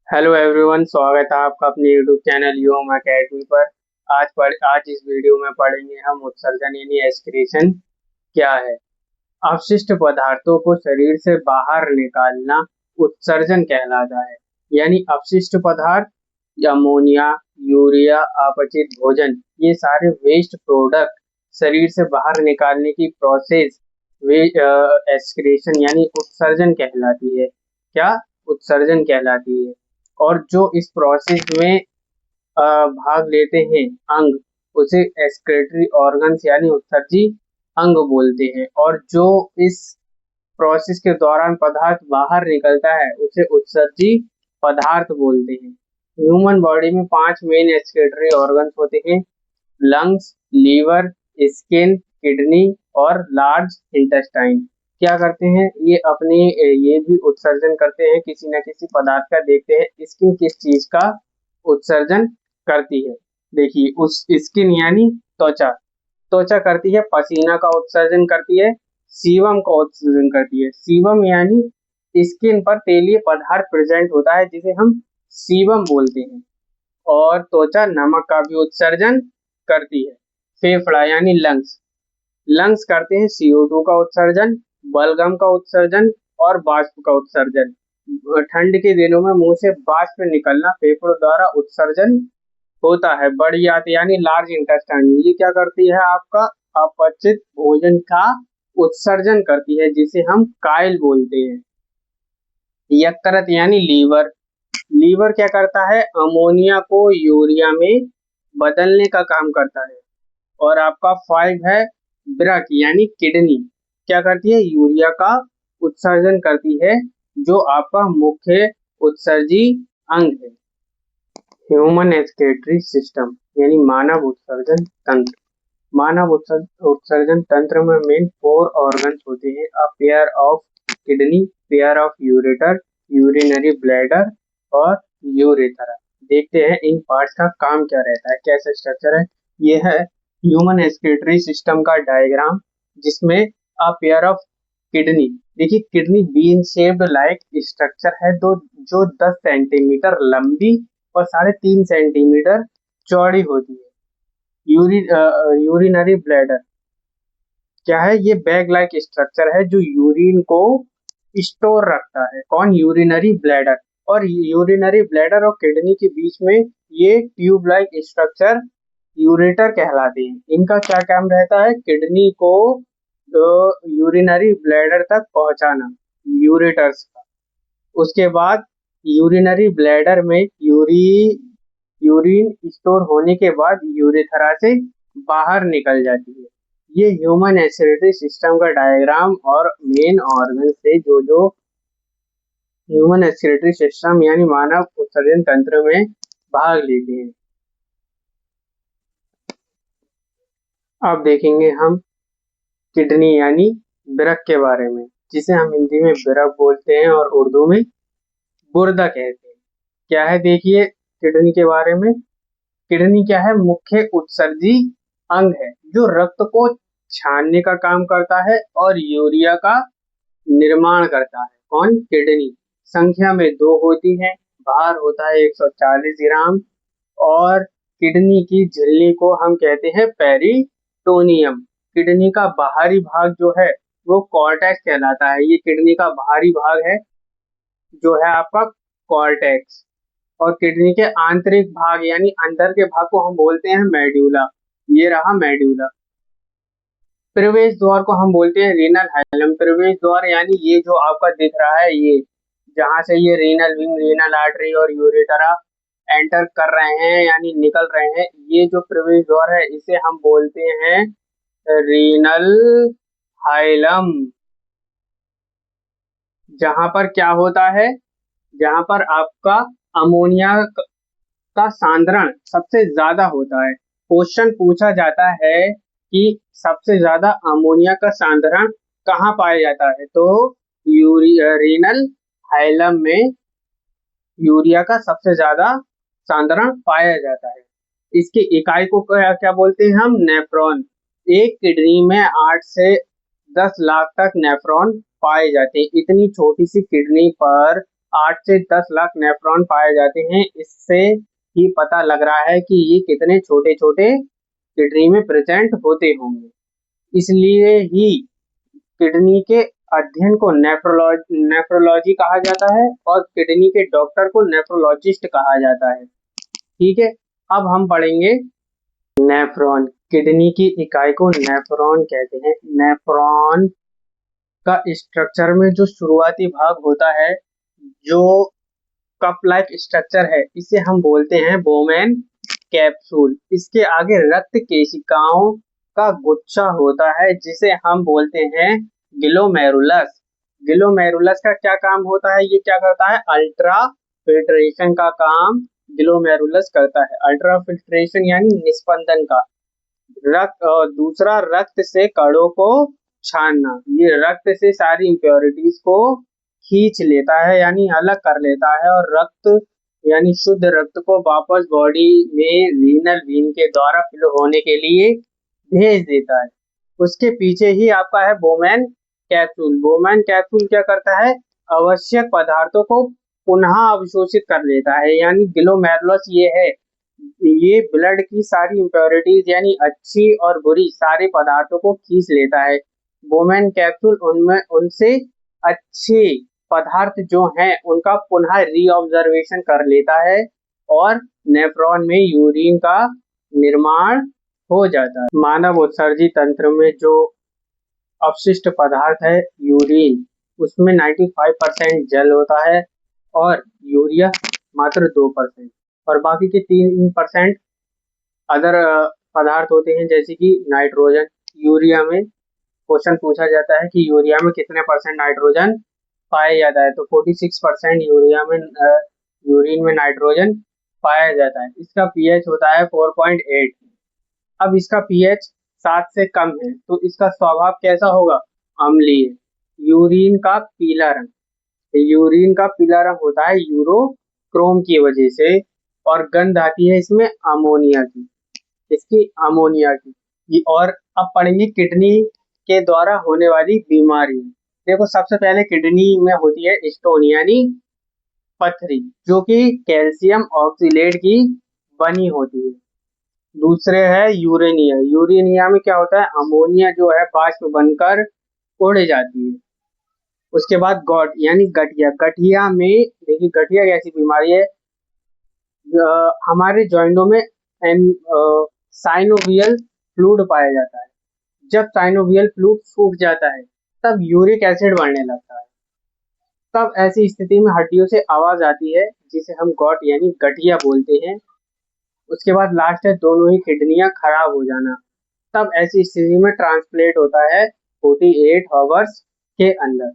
Hello everyone, स्वागत है आपका अपने यूट्यूब चैनल यूएम अकेडमी पर। आज इस वीडियो में पढ़ेंगे हम उत्सर्जन यानी एस्पिरेशन क्या है। अपशिष्ट पदार्थों को शरीर से बाहर निकालना उत्सर्जन कहलाता है। यानी अपशिष्ट पदार्थ, अमोनिया, यूरिया, अपचित भोजन, ये सारे वेस्ट प्रोडक्ट शरीर से बाहर निकालने की प्रोसेस वे एस्पिरेशन यानी उत्सर्जन कहलाती है। क्या? उत्सर्जन कहलाती है। और जो इस प्रोसेस में भाग लेते हैं अंग, उसे एक्सक्रीटरी ऑर्गन्स यानी उत्सर्जी अंग बोलते हैं। और जो इस प्रोसेस के दौरान पदार्थ बाहर निकलता है उसे उत्सर्जी पदार्थ बोलते हैं। ह्यूमन बॉडी में 5 मेन एक्सक्रीटरी ऑर्गन्स होते हैं: लंग्स, लीवर, स्किन, किडनी और लार्ज इंटेस्टाइन। क्या करते हैं ये भी उत्सर्जन करते हैं किसी न किसी पदार्थ का। देखते हैं स्किन किस चीज का उत्सर्जन करती है। देखिए, उस स्किन यानी त्वचा त्वचा करती है पसीना का उत्सर्जन करती है, सीवम का उत्सर्जन करती है। सीवम यानी स्किन पर तेलीय पदार्थ प्रेजेंट होता है जिसे हम सीवम बोलते हैं। और त्वचा नमक का भी उत्सर्जन करती है। फेफड़ा यानी लंग्स लंग्स करते हैं CO2 का उत्सर्जन, बलगम का उत्सर्जन और वाष्प का उत्सर्जन। ठंड के दिनों में मुंह से वाष्प निकलना फेफड़ों द्वारा उत्सर्जन होता है। बड़ी आंत यानी लार्ज इंटेस्टाइन, ये क्या करती है? आपका अपचित भोजन का उत्सर्जन करती है जिसे हम काइल बोलते हैं। यकृत यानी लीवर लीवर क्या करता है? अमोनिया को यूरिया में बदलने का काम करता है। और आपका 5 है वृक्क यानी किडनी, क्या करती है? यूरिया का उत्सर्जन करती है, जो आपका मुख्य उत्सर्जी अंग है। ह्यूमन एक्सक्रीटरी सिस्टम यानी मानव उत्सर्जन तंत्र। मानव उत्सर्जन तंत्र में मेन 4 ऑर्गन्स होते हैं: a pair of kidney, pair of ureter, urinary bladder और यूरेथरा। देखते हैं इन पार्ट्स का काम क्या रहता है, कैसा स्ट्रक्चर है। ये है ह्यूमन एक्सक्रीटरी सिस्टम का डायग्राम, जिसमें अ पेयर ऑफ किडनी, देखिए kidney bean shaped like structure है दो, जो 10 सेंटीमीटर लंबी और 3.5 सेंटीमीटर चौड़ी होती है। यूरिनरी ब्लैडर क्या है? ये बैग लाइक स्ट्रक्चर है जो यूरिन को स्टोर रखता है। कौन? Urinary bladder. और यूरिनरी ब्लैडर और किडनी के बीच में ये ट्यूब लाइक स्ट्रक्चर यूरेटर कहलाते हैं। इनका क्या काम रहता है? किडनी को यूरिनरी ब्लैडर तक पहुंचाना, यूरेटर्स का। उसके बाद यूरिनरी ब्लैडर में यूरिन स्टोर होने के बाद यूरेथरा से बाहर निकल जाती है। ये ह्यूमन एक्सक्रीटरी सिस्टम का डायग्राम और मेन ऑर्गन से जो जो ह्यूमन एक्सक्रीटरी सिस्टम यानी मानव उत्सर्जन तंत्र में भाग लेते हैं। अब देखेंगे हम किडनी यानी वृक्क के बारे में, जिसे हम हिंदी में वृक्क बोलते हैं और उर्दू में गुर्दा कहते हैं। क्या है? देखिए किडनी के बारे में। किडनी क्या है? मुख्य उत्सर्जी अंग है जो रक्त को छानने का काम करता है और यूरिया का निर्माण करता है। कौन? किडनी। संख्या में 2 होती है, भार होता है 140 ग्राम। और किडनी की झिल्ली को हम कहते हैं पेरिटोनियम। किडनी का बाहरी भाग जो है वो कॉर्टेक्स कहलाता है। ये किडनी का बाहरी भाग है जो है आपका कॉर्टेक्स। और किडनी के आंतरिक भाग यानी अंदर के भाग को हम बोलते हैं मेड्यूला। ये रहा मेड्यूला। प्रवेश द्वार को हम बोलते हैं रीनल हाइलम। प्रवेश द्वार यानी ये जो आपका दिख रहा है, ये जहां से ये रीनल विंग, रीनल आर्टरी और यूरेटरा एंटर कर रहे हैं यानी निकल रहे हैं, ये जो प्रवेश द्वार है इसे हम बोलते हैं रीनल हाइलम। जहां पर क्या होता है? जहां पर आपका अमोनिया का सांद्रण सबसे ज्यादा होता है। क्वेश्चन पूछा जाता है कि सबसे ज्यादा अमोनिया का सांद्रण कहाँ पाया जाता है, तो रीनल हाइलम में यूरिया का सबसे ज्यादा सांद्रण पाया जाता है। इसकी इकाई को क्या क्या बोलते हैं हम? नेफ्रॉन। एक किडनी में 8 से 10 लाख तक नेफ्रॉन पाए जाते हैं। इतनी छोटी सी किडनी पर 8 से 10 लाख नेफ्रॉन पाए जाते हैं। इससे ही पता लग रहा है कि ये कितने छोटे छोटे किडनी में प्रेजेंट होते होंगे। इसलिए ही किडनी के अध्ययन को नेफ्रोलॉजी कहा जाता है और किडनी के डॉक्टर को नेफ्रोलॉजिस्ट कहा जाता है। ठीक है, अब हम पढ़ेंगे नेफ्रॉन। किडनी की इकाई को नेफ्रॉन कहते हैं। नेफ्रॉन का स्ट्रक्चर में जो शुरुआती भाग होता है, जो कप लाइक स्ट्रक्चर है, इसे हम बोलते हैं बोमेन कैप्सूल। इसके आगे रक्त केशिकाओं का गुच्छा होता है जिसे हम बोलते हैं ग्लोमेरुलस। ग्लोमेरुलस का क्या काम होता है? ये क्या करता है? अल्ट्रा फिल्ट्रेशन का काम ग्लोमेरुलस करता है। अल्ट्रा फिल्ट्रेशन यानी निस्पंदन का। रक्त और दूसरा रक्त से कणों को छानना। ये रक्त से सारी इम्प्योरिटीज को खींच लेता है यानी अलग कर लेता है और रक्त यानी शुद्ध रक्त को वापस बॉडी में रीनल वेन के द्वारा फ्लो होने के लिए भेज देता है। उसके पीछे ही आपका है बोमेन कैप्सूल। बोमेन कैप्सूल क्या करता है? आवश्यक पदार्थों को पुनः अवशोषित कर लेता है। यानी ग्लोमेरुलस ये ब्लड की सारी इम्प्योरिटीज यानी अच्छी और बुरी सारे पदार्थों को खींच लेता है। बोमेन कैप्सूल उनमें उनसे अच्छे पदार्थ जो हैं उनका पुनः रीऑब्जर्वेशन कर लेता है और नेफ्रॉन में यूरिन का निर्माण हो जाता है। मानव उत्सर्जी तंत्र में जो अपशिष्ट पदार्थ है यूरिन, उसमें 95% जल होता है और यूरिया मात्र 2%, और बाकी के 3% अदर पदार्थ होते हैं जैसे कि नाइट्रोजन। यूरिया में क्वेश्चन पूछा जाता है कि यूरिया में कितने परसेंट नाइट्रोजन पाया जाता है, तो 46% यूरिन में नाइट्रोजन पाया जाता है। इसका पीएच होता है 4.8। अब इसका पीएच 7 से कम है तो इसका स्वभाव कैसा होगा? अम्लीय। यूरिन का पीला रंग, यूरिन का पीला रंग होता है यूरोक्रोम की वजह से, और गंध आती है इसमें अमोनिया की, इसकी अमोनिया की। और अब पढ़ेंगे किडनी के द्वारा होने वाली बीमारी। देखो, सबसे पहले किडनी में होती है स्टोन यानी पथरी, जो कि कैल्शियम ऑक्सीलेट की बनी होती है। दूसरे है यूरेनिया। यूरेनिया में क्या होता है? अमोनिया जो है बाष्प बनकर उड़ जाती है। उसके बाद गॉट यानी गठिया। गठिया में देखिए, गठिया कैसी बीमारी है? हमारे जॉइंटों में साइनोवियल फ्लूइड पाया जाता है। जब साइनोवियल फ्लूइड सूख जाता है तब यूरिक एसिड बढ़ने लगता है। तब ऐसी स्थिति में हड्डियों से आवाज आती है जिसे हम गॉट यानी गठिया बोलते हैं। उसके बाद लास्ट है दोनों ही किडनियां खराब हो जाना। तब ऐसी स्थिति में ट्रांसप्लेट होता है 48 आवर्स के अंदर।